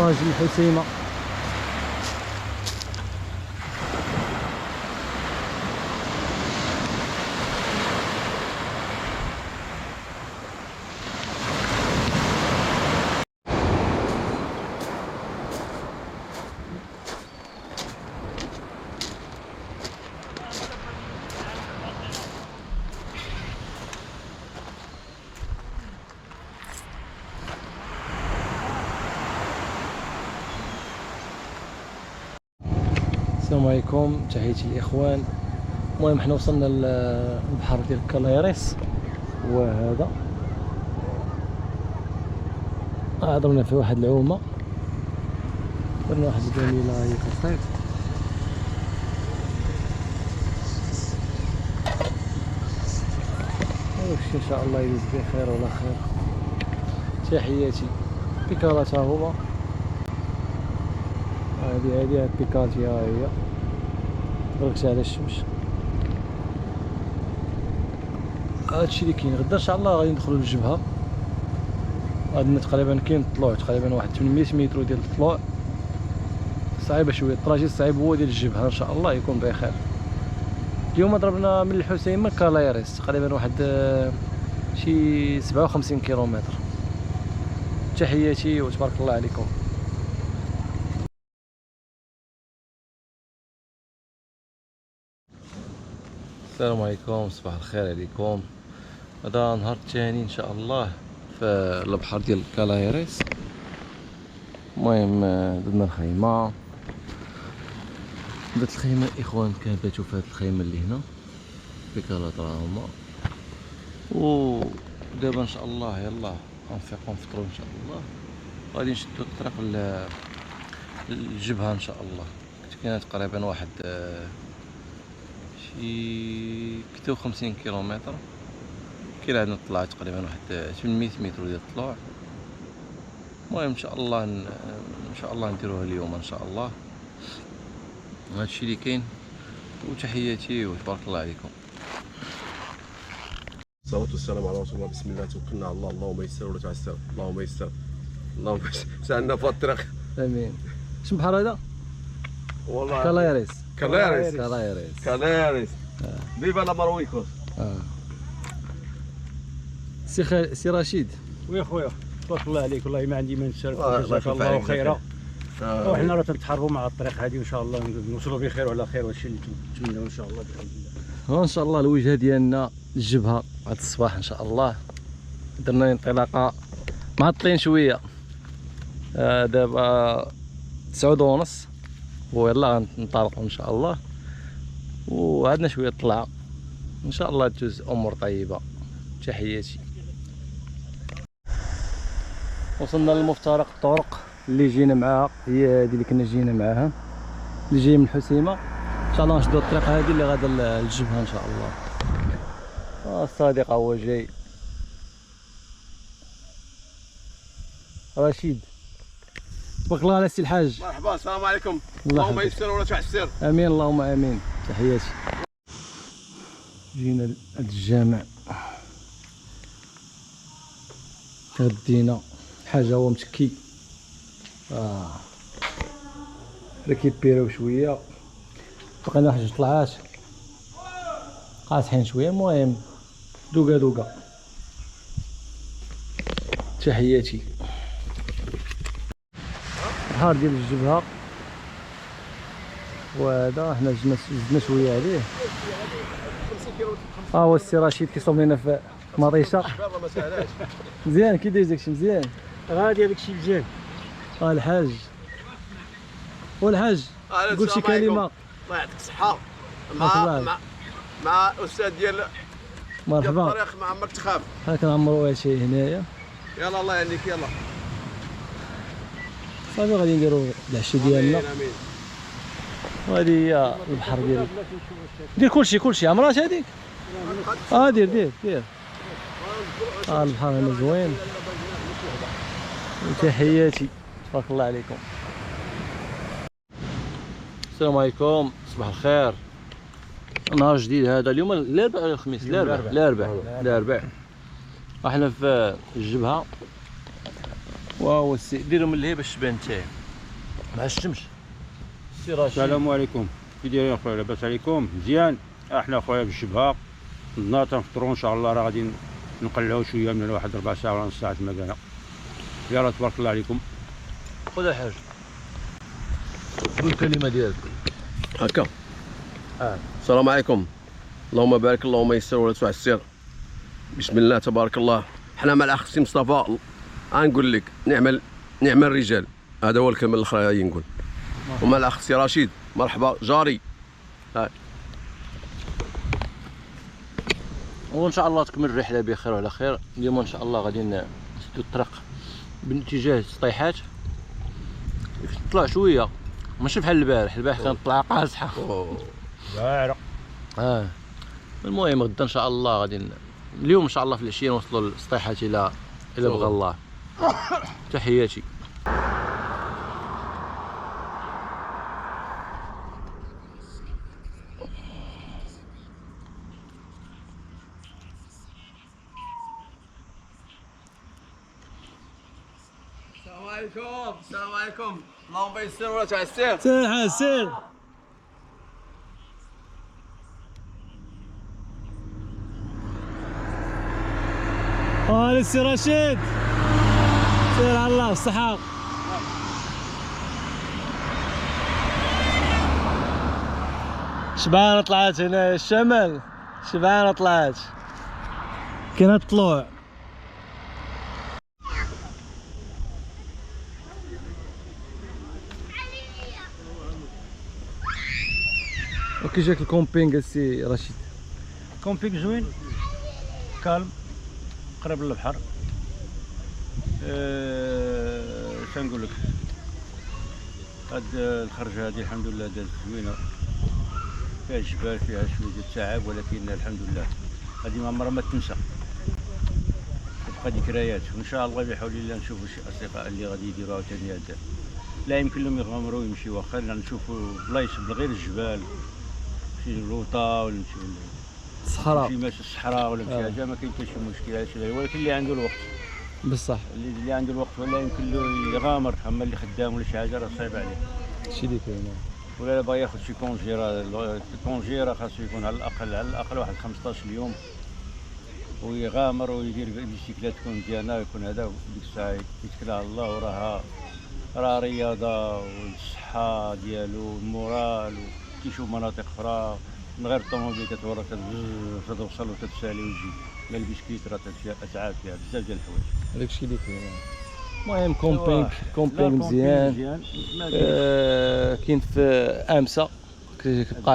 براج الحسيمة. السلام عليكم، تحياتي الاخوان. المهم حنا وصلنا للبحر ديال كالايريس، وهذا عضرنا في واحد العومه، درنا واحد الجميله هي كطيب. وشي ان شاء الله يدوز بخير ولا خير. تحياتي بيكالات ها هما، هادي بيكالتي ها هي تبارك على الشمس. هادشي اللي كاين. غدا ان شاء الله غادي ندخلوا للجبهه. عندنا تقريبا كاين الطلوع تقريبا واحد 800 متر ديال الطلوع، صعيبه شويه الطراجي، الصعيب هو ديال الجبهه. ان شاء الله يكون بخير. اليوم ضربنا من الحسيمه كالايريس تقريبا واحد شي 57 كيلومتر. تحياتي وتبارك الله عليكم. السلام عليكم، صباح الخير عليكم. هذا نهار الثاني ان شاء الله في البحر ديال كالايريس. المهم درنا الخيمه، درت الخيمه الاخوان كنباتوا في هذه الخيمه اللي هنا بكالات راه هما. ودابا ان شاء الله يلا غنفيقوا نفطروا ان شاء الله، غادي نشدوا الطريق للجبهه ان شاء الله. كنت كاينه تقريبا واحد شي 56 كيلومتر. كاين عندنا الطلعه تقريبا واحد 800 متر ديال الطلوع. المهم ان شاء الله نديروها اليوم ان شاء الله. هادشي اللي كاين، وتحياتي وتبارك الله عليكم. الصلاة والسلام على رسول الله. بسم الله توكلنا على الله. اللهم يسر ولا تعسر، اللهم يسر، اللهم سالنا في الطريق. امين. شنو البحر هذا؟ والله كالايريس. كالايريس. فيفا لا مارويكوس. سي رشيد. ويا خويا تبارك الله عليك، والله ما عندي ما نشارك، جزاك الله خيرا. وحنا راه تنتحاربوا مع الطريق هذه، وان شاء الله نوصلوا بخير وعلى خير، وهادشي اللي نتمناو ان شاء الله باذن الله. ان شاء الله الوجهه ديالنا الجبهه هذا الصباح ان شاء الله. درنا انطلاقه معطلين شويه، دابا 9:30 ويلا غنطلقوا ان شاء الله. وعندنا شويه طلعه ان شاء الله تجوز امور طيبه. تحياتي. وصلنا لمفترق الطرق اللي جينا معاها، هي هذه اللي كنا جينا معاها، اللي جاي من الحسيمه. ان شاء الله نشدوا الطريق هذه اللي غادا للجبهه ان شاء الله. الصديق هو جاي رشيد. تبارك الله على سي الحاج. مرحبا، السلام عليكم. اللهم يسر ولا تعسر. امين اللهم امين. تحياتي. جينا لهاد الجامع، غدينا حاجه هو متكي، ريكيبيريو شويه، بقينا واحد 2 طلعات قاصحين شويه. المهم دوكا تحياتي. البحر ديال الجبهه، وهذا حنا زدنا شويه عليه. هو السي رشيد كيصوب لنا في مطيشه. مزيان كي داير داكشي؟ مزيان غادي هذاك الشيء مزيان. الحاج والحاج قول شي كلمه. الله يعطيك الصحة. مع الاستاذ ديال مرحبا. الطريق، ما عمرك تخاف. ها كنعمروا هادشي هنايا. يلا الله يهنيك. يلا صافي غادي نديرو العشاء ديالنا. امين. وهذه هي البحر ديال. دير كلشي عمرات هذيك. دير البحر هنا زوين. وتحياتي، تبارك الله عليكم. السلام عليكم، صباح الخير. نهار جديد هذا. اليوم الاربعاء ولا الخميس؟ الاربعاء. احنا في الجبهه، وهو السي ديروا من اللهي باش تبان نتايا. مع الشمس. سي رشيد السلام عليكم، كي دايرين اخويا؟ لاباس عليكم؟ مزيان. احنا اخويا بالجبهه نضنا تنفطروا ان شاء الله، راه غادي نقلعوا شويه من واحد 4 ساعات ولا نص ساعه المكانه. يلا تبارك الله عليكم. خذ الحاج قول الكلمه ديالك هكا. السلام عليكم. اللهم بارك، اللهم يسر ولا تعسر. بسم الله تبارك الله. حنا مع الاخ سي مصطفى، غنقول لك نعم الرجال، هذا هو الكلمه الاخرى غادي نقول. ومع الاخ سي رشيد، مرحبا جاري. هاي وان شاء الله تكمل الرحله بخير وعلى خير. اليوم ان شاء الله غادي نسدو الطريق باتجاه السطيحات. نطلع شويه ماشي بحال البارح كانت طلعه قاصحه. واعره. المهم غدا ان شاء الله غادي اليوم ان شاء الله في العشيه نوصلوا للسطيحات الى بغى الله. تحياتي. السلام عليكم. السلام عليكم. اللهم يسر ولا تعسر. سير حسين. سي رشيد سير على الله الصحة. شبعانة طلعت هنا الشمال، شبعانة طلعت كاين الطلوع. وكي جاك الكومبينغ السي رشيد؟ كومبينغ زوين كالم قريب للبحر. شنقول لك، هاد الخرجه هادي الحمد لله دازت زوينه، فيها الجبال فيها شويه ديال التعب، ولكن الحمد لله هادي ما عمرها ما تنسى، تبقى ذكريات. وان شاء الله بحول الله نشوفوا شي اصدقاء اللي غادي يديروا عاوتاني هاد، لا يمكن لهم يغامروا ويمشيو، واخا نشوفوا بلايص غير الجبال، نمشي للوطا ولا نمشي الصحراء، نمشي ماشي الصحراء ولا نمشي حاجه، ما كاين حتى شي مشكل هادشي، ولكن اللي عنده الوقت بصح اللي عنده الوقت ولا يمكن له يغامر. اما اللي خدام ولا شي حاجه راه صعيب عليه، هادشي اللي كاين. ولا باغي ياخذ شي كونجي، راه الكونجي راه خاصو يكون على الاقل واحد 15 يوم، ويغامر ويدير البيسيكلات تكون ديالنا، ويكون هذا ديك الساعه يتكل على الله، راه رياضه والصحه ديالو المورال، وكيشوف مناطق اخرى من غير الطوموبيل كتورا توصل وتتسالي وتجي، لا البيسكليت راه تتعب فيها بزاف ديال الحوايج. هذاكشي اللي كاين. المهم كومبينغ مزيان. كاين في امسا، كتبقى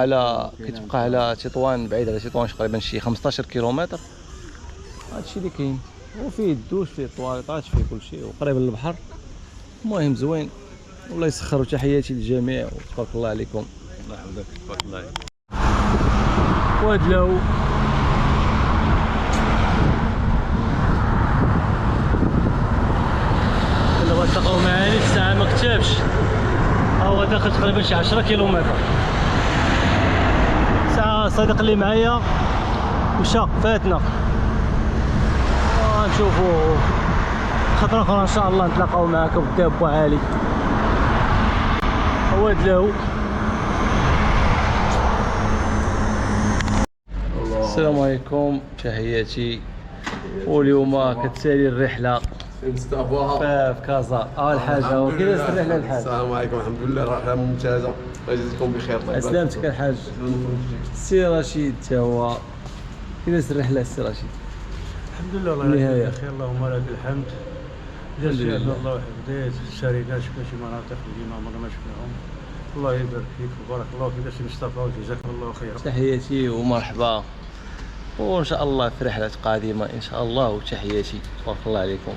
على تطوان، بعيد على تطوان تقريبا شي 15 كيلومتر. هادشي اللي كاين، وفيه الدوش، فيه الطواليطات، فيه كلشي، وقريب للبحر. المهم زوين، والله يسخر. وتحياتي للجميع وتبارك الله عليكم. الله يحفظك، تبارك الله عليك. وادلاو دابا تلقاو معاني الساعة ما كتبش، هو داخل تقريبا شي 10 كيلومتر. ساعة الصديق اللي معايا مشى فاتنا. نشوفو خطرة أخرى إن شاء الله نتلاقاو معاكم بالداب عالي. وادلاو. السلام عليكم، تحياتي. واليوم كتسالي الرحله مصطفى في كازا. الحاجه وكي دازت الرحله الحاج؟ السلام عليكم. الحمد لله الرحله ممتازه، الله يجزيكم بخير. طيب سلامتك الحاج. السي رشيد تا هو كي دازت الرحله السي رشيد؟ الحمد لله الله النهاية. بخير، اللهم لك الحمد. جزاك الله وحديت سارينا، شفنا شي مناطق اللي ما عمرنا ما شفناهم، الله يبارك فيك وبارك الله فيك سي مصطفى، وجزاك الله خيرا. تحياتي ومرحبا، وان شاء الله في رحلة قادمة ان شاء الله. وتحياتي، تبارك الله عليكم.